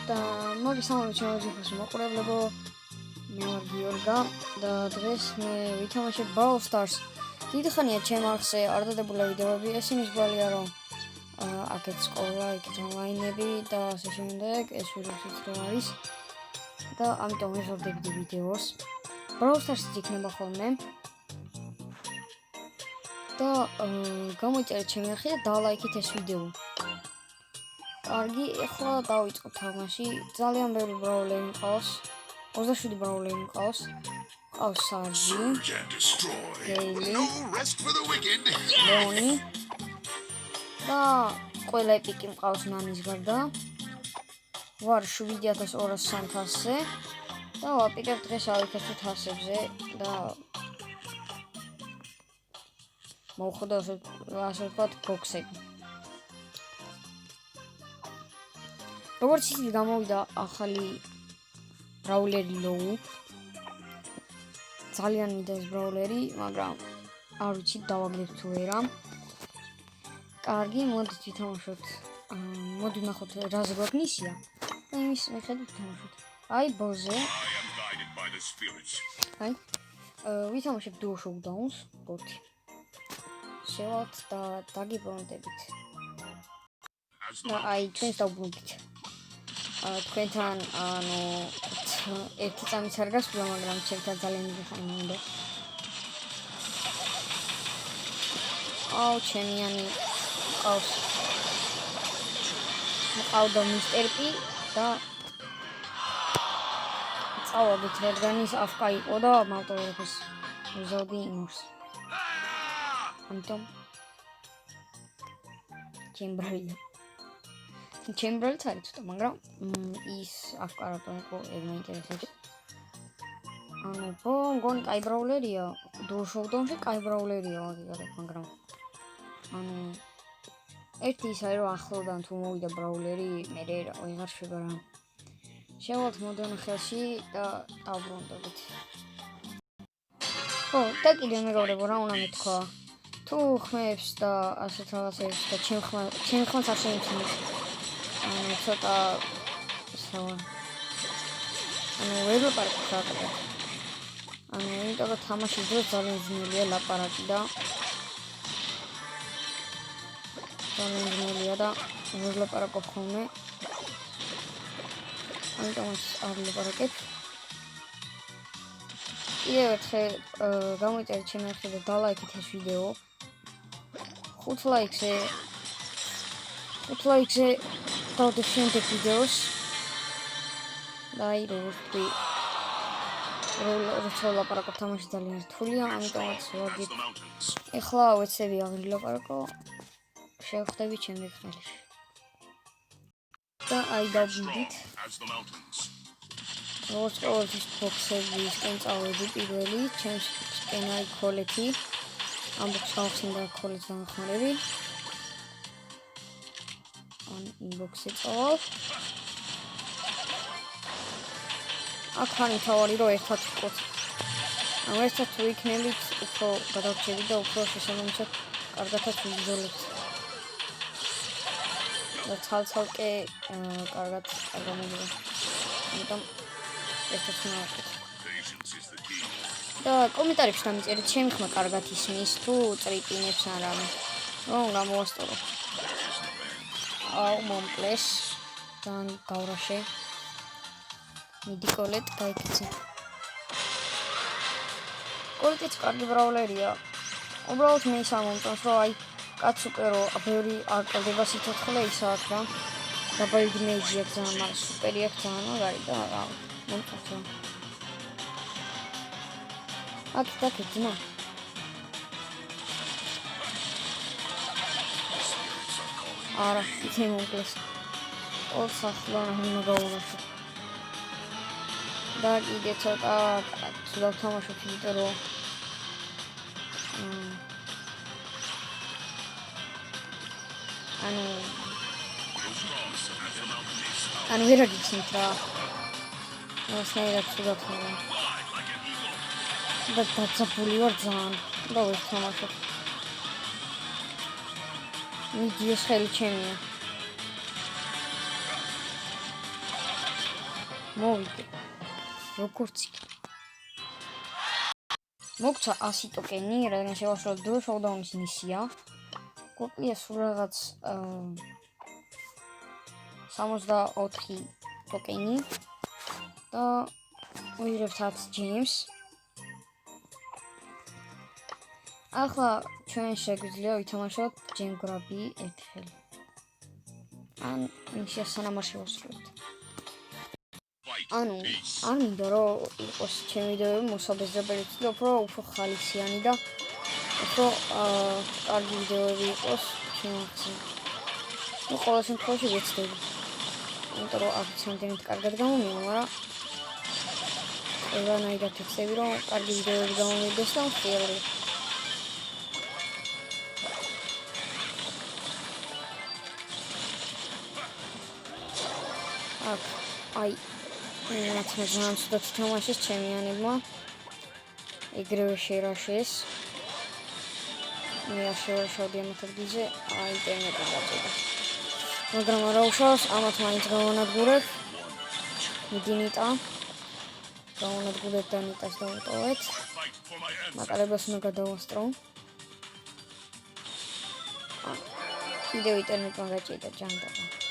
და მოგესალმებით ჩემს მოყურებლებო, მე ვარ გიორგა და დღეს მე ვითამაშებ Brawl Stars. დიდი ხანია ჩემ არხზე არ დადებულა ვიდეოები, ეს იმის გვალია რომ აქეთ სკოლა, იქით ონლაინები და ასე შემდეგ, ეს ვირუსით რო არის და ამიტომ ვეზრდები ვიდეოს. Brawl Stars-იც იქნება ხოლმე. და გამოიწერეთ ჩემი არხი და დალაიქეთ ეს ვიდეო. კარგი, ახლა დავიწყოთ თამაში. ძალიან ბევრი ბრაულერი მყავს. 27 ბრაულერი მყავს. მყავს სარჯი, გეილი, ლეონი და ყველა ეპიკი მყავს ნანის გარდა. ვარ 7200-ზე და ვაპირებ დღეს ავიქეთოთ ასებზე და მოვხდა ასე ვთქვათ ბოქსები. როგორც ისიც გამოვიდა ახალი ბრაულერი ლოუ. ძალიან მინდა ეს ბრაულერი, მაგრამ არ ვიცი დავაგდებ თუ არა. კარგი, მოდით ვითამაშოთ. მოდი ნახოთ რაზე გვაქვს მისია. და იმის მიხედვით ვითამაშოთ. აი ბოზე. აი ვითამაშებ duo showdowns, ბოტი. შევალთ და დაგიბრუნდებით. და აი ჩვენს დავბრუნდით. თქვენთან ანუ ერთი წამიც არ გასულა, მაგრამ ჩემთან ძალიან დიდი ხანი მინდა. ჩემიანი ყავს. მყავდა მისტერ პი და წავაგეთ, რადგან ის აფკა იყო და მავტოვებს უზოდი იმურს. ამიტომ ჩემბრალიც არის ცოტა, მაგრამ ის აფკარატო იყო, ეგ მაინტერესებს. ანუ გონი კაი ბრაულერია, duo showdown-ში კაი ბრაულერია ვაგიგარებ, მაგრამ ანუ ერთი ის არის რომ ახლოდან თუ მოვიდა ბრაულერი, მე ვეღარ შეგარა. შევალთ მოდერნ ხელში და დავბრუნდებით. და კიდევ მეგობრებო, რა უნდა მეთქვა? თუ ხმებს და ასეთ რაღაცებს და ჩემ ხმას არ შემიძლია. ანუ ცოტა ვერ ლაპარაკობ საკუთარ. ანუ იმიტომ რომ თამაშის დროს ძალიან ძნელია ლაპარაკი და ძალიან ძნელია და ვერ ლაპარაკობ ხოლმე. ამიტომ არ ლაპარაკებ. კიდევ ერთხელ გამოიწერეთ ჩემი არხი და დალაიქეთ ეს ვიდეო. 5 ლაიქზე დავდებ შემდეგ ვიდეოს. და აი როდი როცა ლაპარაკობ თამაში ძალიან რთულია, ამიტომაც ვაგებ. ეხლა ვეცები აღარ ლაპარაკო. შევხვდებით შემდეგ ხმელში. და აი დავდით. როგორც ყოველთვის ბოქსებისკენ წავედი პირველი, ჩემსკენ არის ქოლეთი. ამ ბოქსს გავხსნდა ქოლეთს დამახმარები. ინბოქსი წავალ. აქ ხანი თავარი რომ ერთად ვიყოთ. ანუ ერთად თუ იქნებით, უფრო გადავრჩებით და უფრო შესაბამისად კარგადაც ვიბრძოლებთ. და ცალ-ცალკე კარგად მოგება. ამიტომ ერთად ვიყოთ. და კომენტარებში დამიწერეთ, ჩემი ხმა კარგად ისმის თუ წრიტინებს არა. რომ გამოვასწორო. მომკლეს ძალიან გავრაშე. მიდი კოლეტ გაიქცე. კოლეტიც კარგი ბრაულერია. უბრალოდ მე ის ამომწონს, რომ აი კაც უკვე რო ბევრი არ ყდება სიცოცხლე ისაა რა. დაბალი დიმეიჯი აქვს ძალიან, მაგრამ სუპერი აქვს ძალიან მაგარი და რა მომწონს. აქ ძმა. არა, ისე მომკლეს. ორსახლოვანი უნდა გავუნახო. და კიდე ცოტა დავთამაშოთ, იმიტომ რომ ანუ ვერ აგიცნით რა. ნაირად ვთქვა. და დაწაფული ვარ ძალიან. და ვთამაშობ. მიდი ეს ხელი ჩემია. მოვიდე. როგორც იქ. მოგცა 100 ტოკენი, რადგან შევასრულეთ დრო შოუდაუნის მისია. გვაქვს სულ რაღაც 64 ტოკენი და ვიღებთ 10 ჯემს. ახლა ჩვენ შეგვიძლია ვითამაშოთ ჯემ გრაბი ერთხელ. ან მისია სანამ არ შევასრულებთ. ანუ არ მინდა რომ იყოს ჩემი ვიდეოები მოსაბეზრებელიც და უფრო ხალისიანი და უფრო კარგი ვიდეოები იყოს ჩემს. ну ყოველ შემთხვევაში ვეცდები. იმიტომ რომ აქ რამდენად კარგად გამომივა, მაგრამ ყველანაირად ვეცდები რომ კარგი ვიდეოები გამომიდეს და მსხვერპლი. აქ აი რაც მე ზანცუდად თამაშის ჩემიანებმა ეგრევე შერაშეს მე არ შევაშავდი ამ ადგილზე აი ინტერნეტი დაჭირდა მაგრამ არა უშავს ამათ მაინც გავანადგურებ მიდი ნიტა გავანადგურებ და ნიტას დავუტოვეთ მატარებას უნდა გადავასწრო კიდევ ინტერნეტმა გაჭირდა ჯანდაბა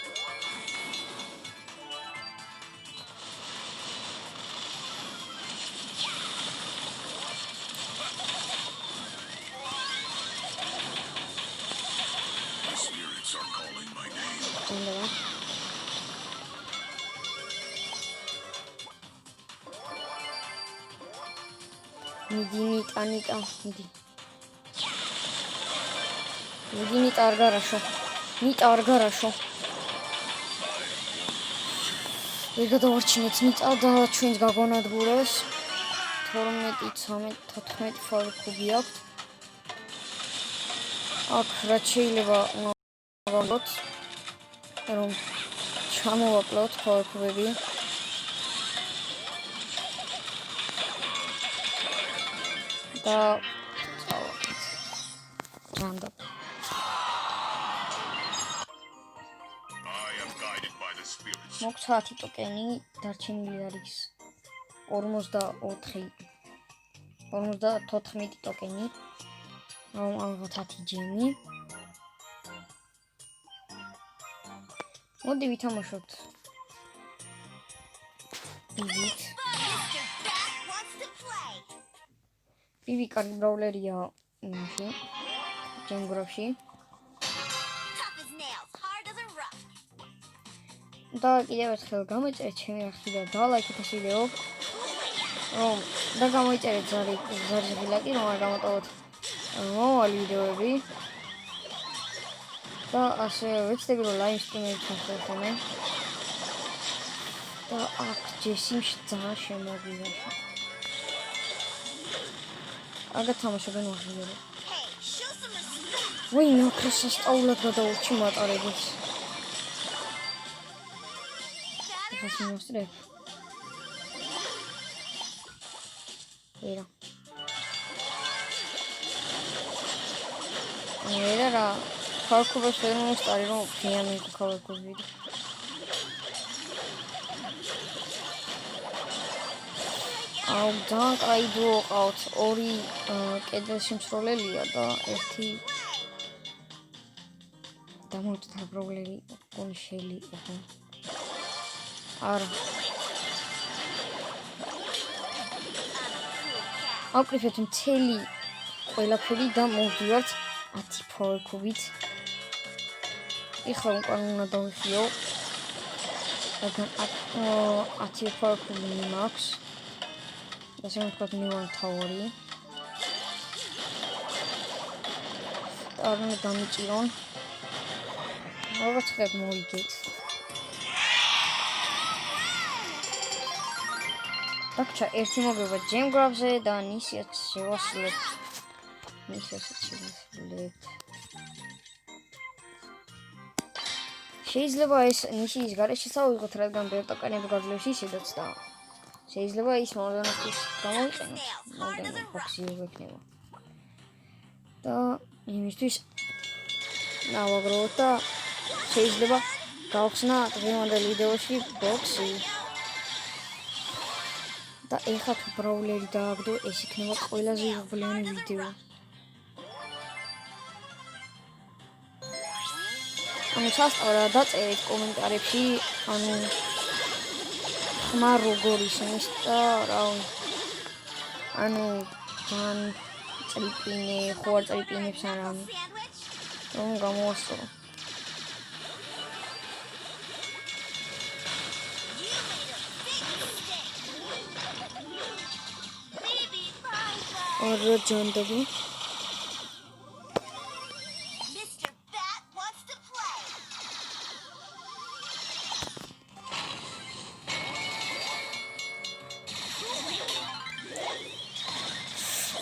მიდი ნიტა არ გარაშო ვერ გადავარჩინეთ ნიტა და ჩვენს გაგონადგურეს 12 13 14 ფაულ კუბი აქვს აქ რაც შეიძლება ვაგონოთ რომ ჩამოვაკლოთ ფაულ კუბები და წავაკეთ ჯანდაბ მოგცა 10 ტოკენი დარჩენილი არის 54 ტოკენი რომ ავიღოთ 10 ჯემი მოდი ვითამაშოთ ბიბი კარგი ბრაულერია იმაში ჯემ გრაფში და კიდევ ერთხელ გამოიწერეთ ჩემი არხი და დალაიქეთ ეს ვიდეო რომ და გამოიწერეთ ზარი ლაიკი რომ არ გამოტოვოთ მომავალი ვიდეოები და ასე ვეცდები რომ ლაივ სტრიმები ჩავხერხემე და აქ ჯესიმში ძალიან შემოგვიძახა აგა თამაშობენ ვაღიარე ვინ ოქროს სასწაულად გადაურჩი მატარებით ეხას მიმოსტრებ ვერა რა ქალკუბებს ვერ მომსტარი რომ ფიანი ქალკუბი აუ ძალიან კაი დუო ყავთ ორი კედელში მსროლელია და ერთი დამოუკიდებელი ბრაულერი კონი შეიძლება არა აკრიფეთ მთელი ყველაფერი და მოვდივართ 10 ფაულ კუბით ეხლა უკან უნდა დავიხიო რადგან 10 ფაულ კუბი მაქვს ასე ვთქვათ მივარ თავი არ უნდა დამიჭირონ რაღაც ხედ მოვიგეთ დაგჭა ერთი მოგება ჯემ გრაბზე და ნისიაც შევასრულეთ შეიძლება ეს ნისიის გარეშე წავიღოთ რადგან ბერტოკანები გაძლევს ისედაც და შეიძლება ის მოდენისთვის გამოვიყენოთ მოდენი ბოქსი ვექნება და იმისთვის ნავაგროთ და შეიძლება გავხსნა დღევანდელ ვიდეოში ბოქსი და ეხლა თუ ბრაულერი დააგდო, ეს იქნება ყველაზე იღბლიანი ვიდეო. ანუ სასწავრად დაწერეთ კომენტარებში, ანუ ხმა როგორ ისმის და რავი. ანუ თან წრიპინე, ხო არ წრიპინებს ან რამე. რომ გამოვასწორო. Or jandagi. Mr. Bat wants to play.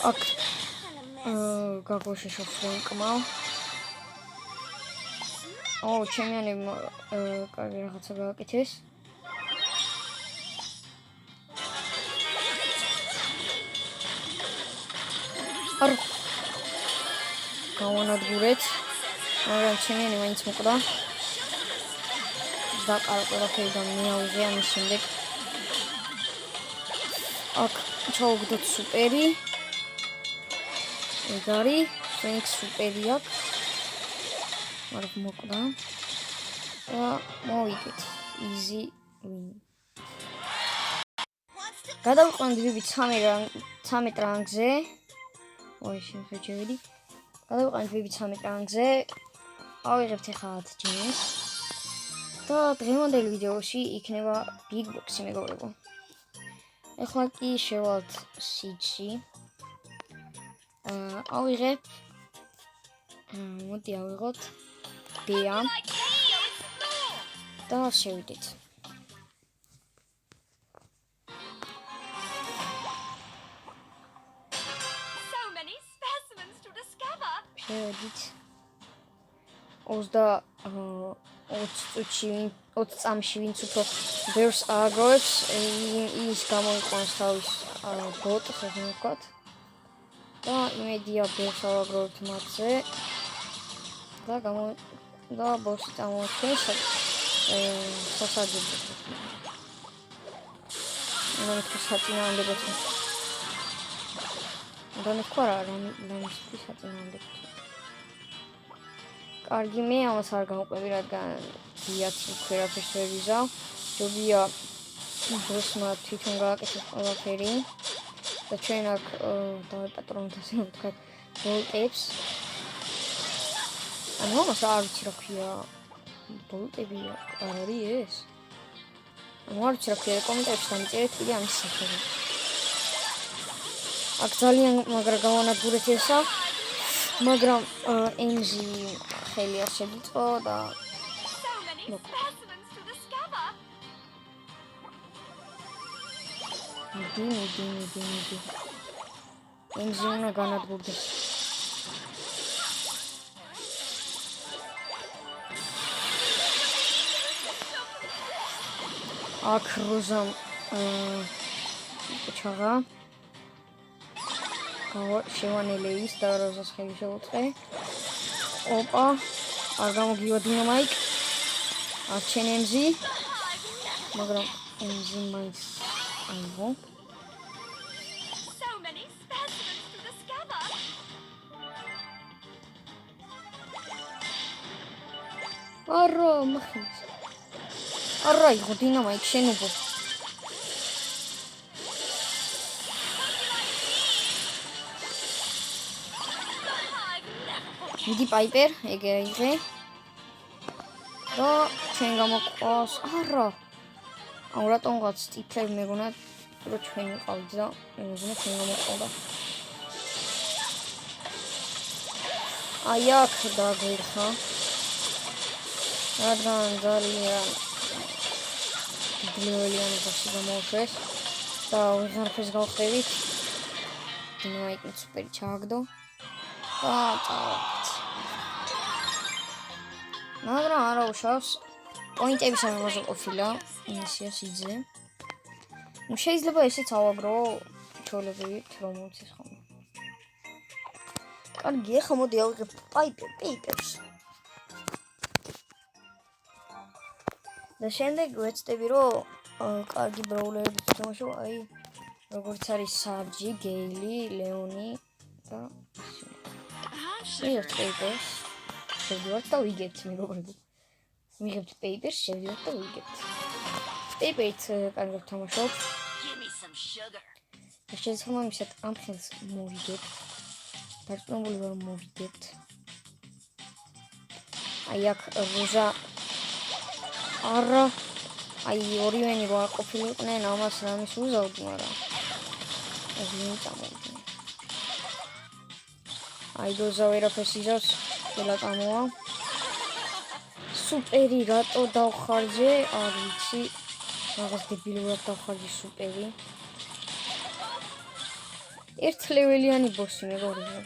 Ak. Gagoshi shoflonqmal. Oh, ჩემიანი კარგი რაღაცა გააკეთეს. არ გავანადგურეთ. მაგრამ ჩემიანი მაინც მოკვდა. დაყარა ყველაფერიდან მეავიღე ამის შემდეგ. აქ ჩავაგდოთ სუპერი. ეგ არის, ფრენკ სუპერი აქვს. მაგრამ მოკვდა. და მოვიგეთ. easy win. გადავიყვანთ ვიბი 13 რანგზე. ой, შეხედავდი. გადავიყვანთ ვიბი 13 რანგზე. ავიღებთ ახლა 10 ჯემს. და დღევანდელ ვიდეოში იქნება big box-ი მეგობრებო. ახლა კი შევალთ siege-ში. ავიღებ. მოდი ავიღოთ ბეა. და შევიდეთ. შევიდით. 20 წამში ვინც უფრო ბევრს ააგროვებს, ის გამოიყვანს თავის ბოტს, ასე ვთქვათ. და იმედია ბევრს ააგროვებთ მათზე. და ბოსი წამოაჩენს სასაძებელს. და მეთქვა საწინააღმდეგო. და მეთქვა რა რამისთვის საწინააღმდეგო. კარგი მე ამას არ გამყვები, რადგან დიაც ვერაფერს ვერ ვიზავ. ჯობია ბოსმა თვითონ გააკეთოს ყველაფერი. და ჩვენ აქ დავეპატრონოთ ასე ვთქვათ ბოლტებს. ანუ ამას არ ვიცი რა ქვია. ბოლტები არ არის ეს? ანუ არ ვიცი რა ქვია, კომენტარებში დამიწერეთ კიდე ამის სახელი. აქ ძალიან მაგრა გავანადგურეთ ესა. მაგრამ MG ხელი არ შეგიწო და მიდი. MG უნდა განადგურდეს. აქ როზამ ჩაღა. შევანელე ის და როზას ხელი შევუწყე. ოპა, არ გამოგივა დინამაიკ. არჩენ MG. მაგრამ MG მაინც აიღო. არა, მახინს. არა, იღო დინამაიკ შენუბო. მიდი პაიპერ, ეგ აიღე. და ჩვენ გამოყავს. არა. აუ რატომღაც ტიფლები მეგონა რომ ჩვენ ვიყავით და მეგონა ჩვენ გამოყავდა. აი აქ დაგვერხა. რადგან ძალიან გლოელიანი ბოსი გამოუშვეს და ვიღარაფერს გავხდებით. დინამაიკი სუპერი ჩააგდო. და წავაგეთ. მაგრამ არა უშავს. პოინტების ამაზე ყოფილა მისია სიძე. ნუ შეიძლება ესეც ავაგრო ჩოლები რომ მოცეს ხოლმე. კარგი, ახლა მოდი ავიღებ პაიპერს. და შემდეგ ვეცდები რომ კარგი ბრაულერები თამაშო, აი როგორც არის საბჯი, გეილი, ლეონი და მივიღებთ პეიპერს, შევდივართ და ვიგებთ მეგობრებო. მივიღებთ პეიპერს, შევდივართ და ვიგებთ. პეიპერით კარგად თამაშობთ. შეიძლება მისად ამ ხელს მოვიგებთ. დარწმუნებული ვარ მოვიგებთ. აი აქ როზა არა აი ორივენი რო ყოფილიყვნენ ამას რამის უზავდი, მაგრამ ეს მი წამოვიდნენ. აი როზა ვერაფერს იზავს, ყველა კამოა. სუპერი რატო დავხარჯე, არ ვიცი. რაღაც დებილურად დავხარჯე სუპერი. ერთლეველიანი ბოსი მეგობრებო.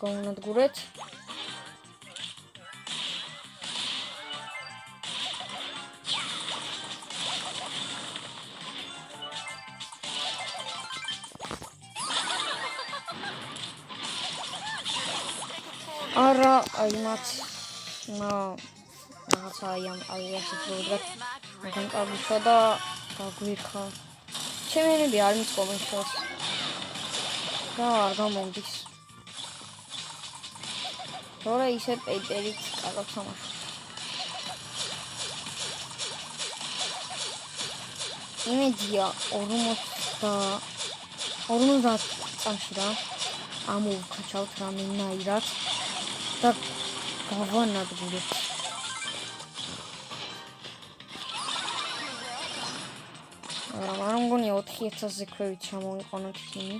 გავუნადგურეთ. არა, აი მათ რაღაცა აი ამ ასეთ როდრად მაგან კარგიშვა და გაგვირხა. ჩემი ენები არ მიწყობენ ხელს. და არ გამომდის. თორე ისე პეიპერით კარგად თამაშობ. იმედია 50 წამში რა ამოვქაჩავთ რამენაირად და გავანადგურებთ. არ მგონია 4000-ზე ქვევით ჩამოვიყონოთ ისინი.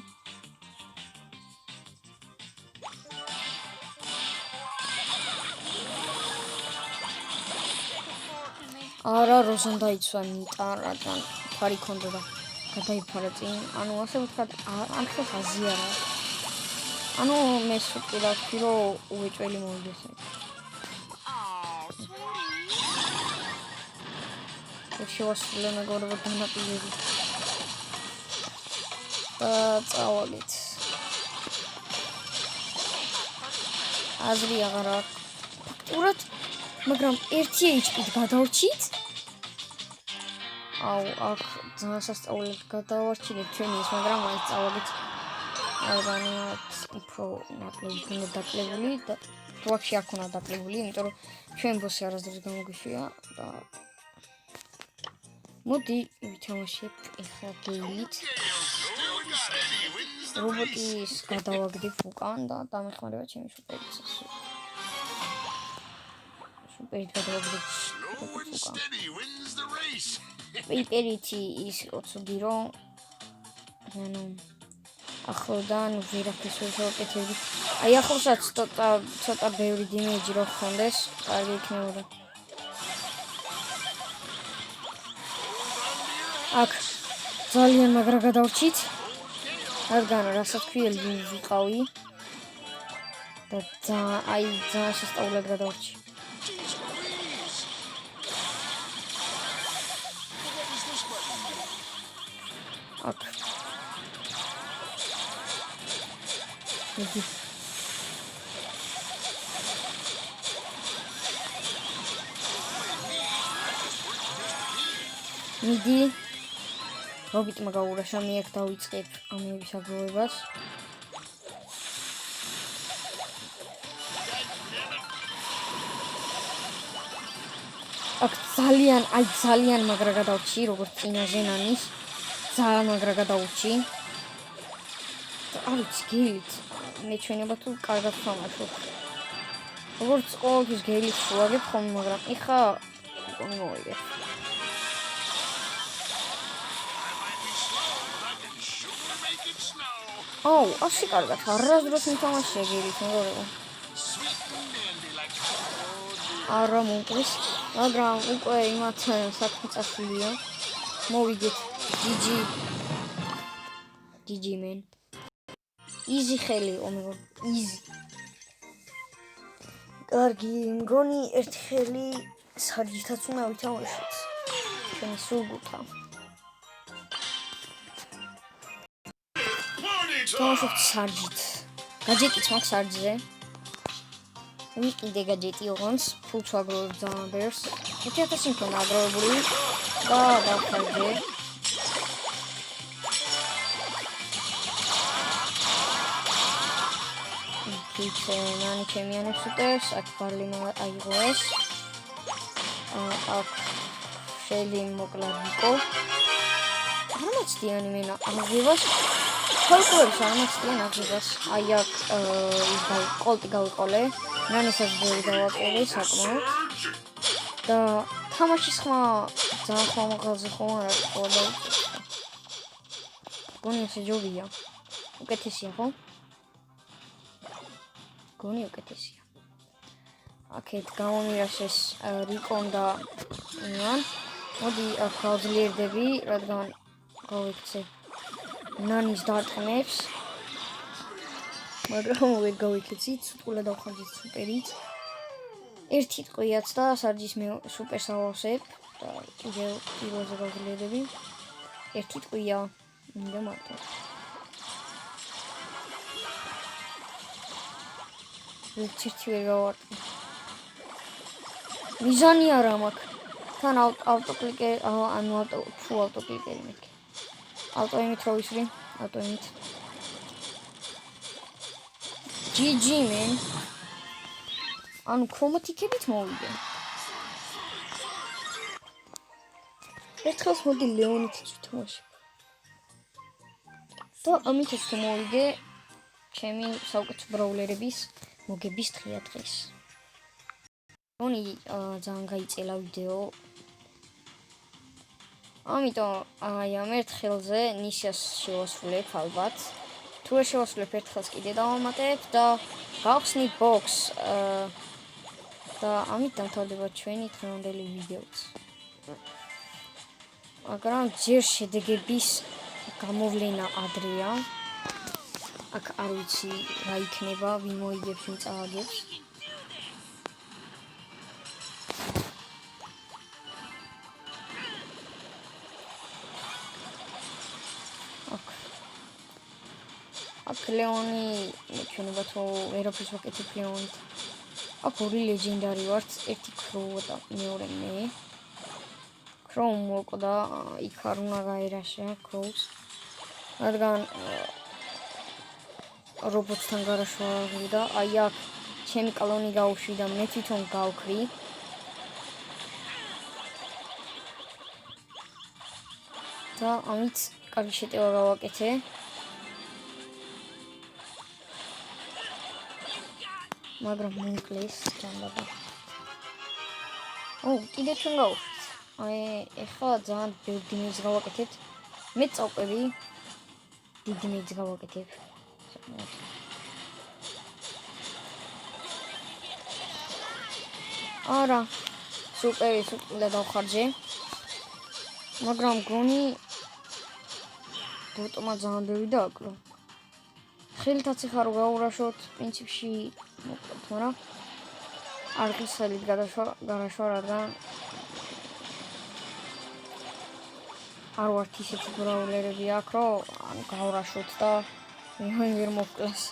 არა როზან დაიცვა ნიტა რადგან ფარი ქონდა და გადაიფარა წინ. ანუ ასე ვთქვათ ამ ხელს აზიარა. ანუ მე ვფიქრობ რომ უეჭველი მოვიდეს. შევასრულე მეგობრებო დანაპირები. და წავალეთ. აზრი აღარ აქვს. ფაქტურად მაგრამ 1 HP-ით გადავრჩით. აუ, აქ ძალიან სასწაულად გადავარჩინეთ ჩვენი ის, მაგრამ მაინც წავალეთ. ალბანიათ უფრო ნაკლები ქონდა დაკლებული და ვაფშე არ ქონდა დაკლებული, იმიტომ რომ ჩვენ ბოსი არასდროს გამოგვიშვია და მოდი ვითამაშებთ ეხლა გეილით. რობოტის გადავაგდებ უკან და დამეხმარება ჩემი სუპერიც. სუპერით გადავაგდებ უკან. პეიპერითი ის ოცოდი რომ ანუ ახლოდან ვერაფერს ვერ შევაკეთებდი. აი ახლოსაც ცოტა ბევრი დიმეიჯი რო ხონდეს, კარგი იქნებოდა. აქ ძალიან მაგრა გადავრჩით. რადგან რასაც ქვიელი ვიყავი და ძალიან შესწავლად გადავრჩი. აქ მიდი რობიტმა გაურაშა მე აქ დავიწყებ ამების აგროვებას. აქ ძალიან მაგრა გადავრჩი, როგორც წინაზე ნანის. ძალიან მაგრა გადავრჩი. არ ვიცი გეილით მე ჩვენება თუ კარგად ვთამაშობ. როგორც ყოველთვის გეილით შევაგებ ხოლმე, მაგრამ ეხა უკონი მოვიგებ. აუ, ასე კარგად არასდროს მითამაშია გეილით მეგობრებო. არა მომყრის, მაგრამ უკვე იმათ საქმე წასულია. მოვიგეთ. GG man. Easy ხელი იყო მეგობრებო, easy. კარგი, მგონი ერთი ხელი სარჯითაც უნდა ვითამაშოთ. ჩვენი სულგუთა. თამაშობთ სარჯით. გაჯეტიც მაქვს სარჯზე. ვიყიდე გაჯეტი ოღონდ, ფულს ვაგროვებ ძალიან ბევრს. 5000 მქონდა აგროვებული და დავხარჯე. ნანი ჩემიანებს უტევს, აქ ბარლიმა აიღო ეს. აქ შელი მოკლა ვიკო. არამაცდიანი მენა აღებას. ხალხურებს არამაცდიან აღებას. აი აქ ის კოლტი გავიყოლე. ნანისაც ბევრი დავაყოლე საკმაოდ. და თამაშის ხმა ძალიან ხმა მაღალზე ხომ არ არის ყოლა დავუწევ. გონი ესე ჯობია. უკეთესია ხო? გონი უკეთესია. აქეთ გამომირაშეს რიკონ და მან. მოდი აქ გავძლიერდები, რადგან გავიქცე ნანის დარტყმებს. მაგრამ ვერ გავიქცით, სულ დავხარჯეთ სუპერით. ერთი ტყვიაც და სარჯის მე სუპერს ავავსებ და კიდევ პირველზე გავძლიერდები. ერთი ტყვია მინდა მარტო. ერთი ვერ გავარტყი. მიზანი არა მაქვს. თან ავტოკლიკერი, ანუ ავტოკლიკერი მეკი. ავტოიმით რო ვისვრი, ავტოიმით. GG man. ანუ ქრომატიკებით მოვიდე. ერთხელს მოდი ლეონითიც ვთამაშებ. და ამითაც თუ მოვიდე ჩემი საუკეთესო ბრაულერების მოგების დღეა დღეს. მონი ძალიან გაიწელა ვიდეო. ამიტომ აი ამ ერთხელზე ნისიას შევასრულებ ალბათ. თუ არ შევასრულებ ერთხელს კიდე დავამატებ და გავხსნით box და ამით დამთავრდება ჩვენი დღევანდელი ვიდეოც. მაგრამ ჯერ შედეგების გამოვლენა ადრეა. აქ არ ვიცი რა იქნება, ვინ მოიგებს, ვინ წააგებს. აქ ლეონი მეჩვენება თუ ვერაფერს ვაკეთებ ლეონით. აქ ორი ლეგენდარი ვართ, ერთი ქროუ და მეორე მე. ქროუ მოკდა, იქ არ უნდა გაერაშა ქროუს. რადგან რობოტთან გარაშვა აღიდა, აი აქ ჩემი კლონი გაუშვი და მე თვითონ გავქრი. და ამით კარგი შეტევა გავაკეთე. მაგრამ მოკლეს ჯანდაბა. კიდე ჩვენ გავუშვით. აი ეხლა ძალიან ბევრი დიმეჯს გავაკეთებთ. მე წავყვები. დიდი დიმეჯს გავაკეთებ. არა. სუპერი და დავხარჯე. მაგრამ გონი ბოტომა ძალიან ბევრი დააკლო. ხელითაც ეხლა რო გავურაშოთ, პრინციპში მოკლედ, მაგრამ არ ხსელით გარაშვა, რადგან არ ვართ ისეთი ბრაულერები აქ, რომ გავურაშოთ და მე ვერ მოვკლას.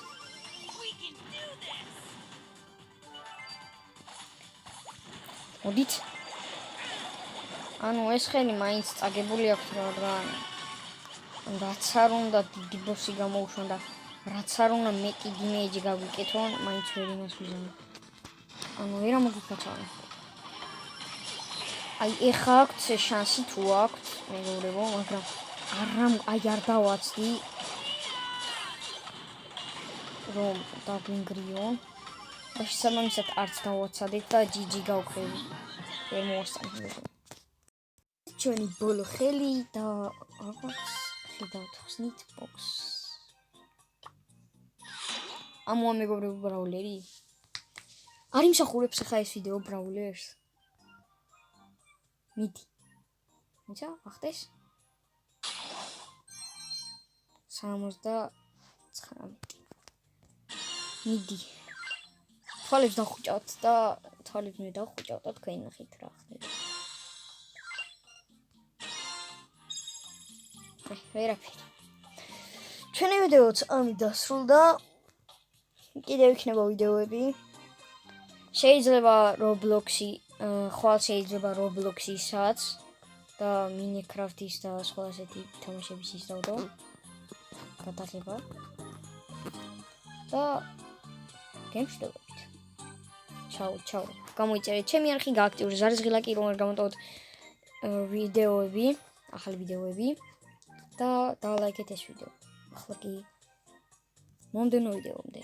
მოდით. ანუ ეს ხელი მაინც წაგებული აქვს, რადგან რაც არ უნდა დიდი ბოსი გამოუშვან და რაც არ უნდა მეტი დიმეჯი გავიკეთონ, მაინც ვერ იმას ვიზამ. ანუ ვერა მოგიკაჩავენ. აი ეხა აქვთ შანსი თუ აქვთ, მეგობრებო, მაგრამ არ დავაცდი რომ დაგვინგრიონ. და შესაბამისად არც დავაცადეთ და GG გავქრები. ვერ მოვასწამთ. ჩვენი ბოლო ხელი და რაღაც ხედავთ ხსნით box. ამოა მეგობრებო ბრაულერი. არ იმსახურებს ახლა ეს ვიდეო ბრაულერს. მიდი. ისა, ახტეს. 79. მიდი. თვალებს დახუჭავთ და თვალებს მე დახუჭავთ და თქვენ ნახეთ რა ხდება. ვერაფერი. ჩვენი ვიდეოც ამით დასრულდა. კიდევ იქნება ვიდეოები. შეიძლება Roblox-ი, ხვალ შეიძლება Roblox-ის სადაც და Minecraft-ის და სხვა ასეთი თამაშების ისწავლო. გადაღება. და გემშვიდობებით. ჩაუ. გამოიწერეთ ჩემი არხი, გააქტიურეთ ზარზღილაკი, რომ არ გამოტოვოთ ვიდეოები, ახალი ვიდეოები და დალაიქეთ ეს ვიდეო. ახლა კი მომდენო ვიდეომდე.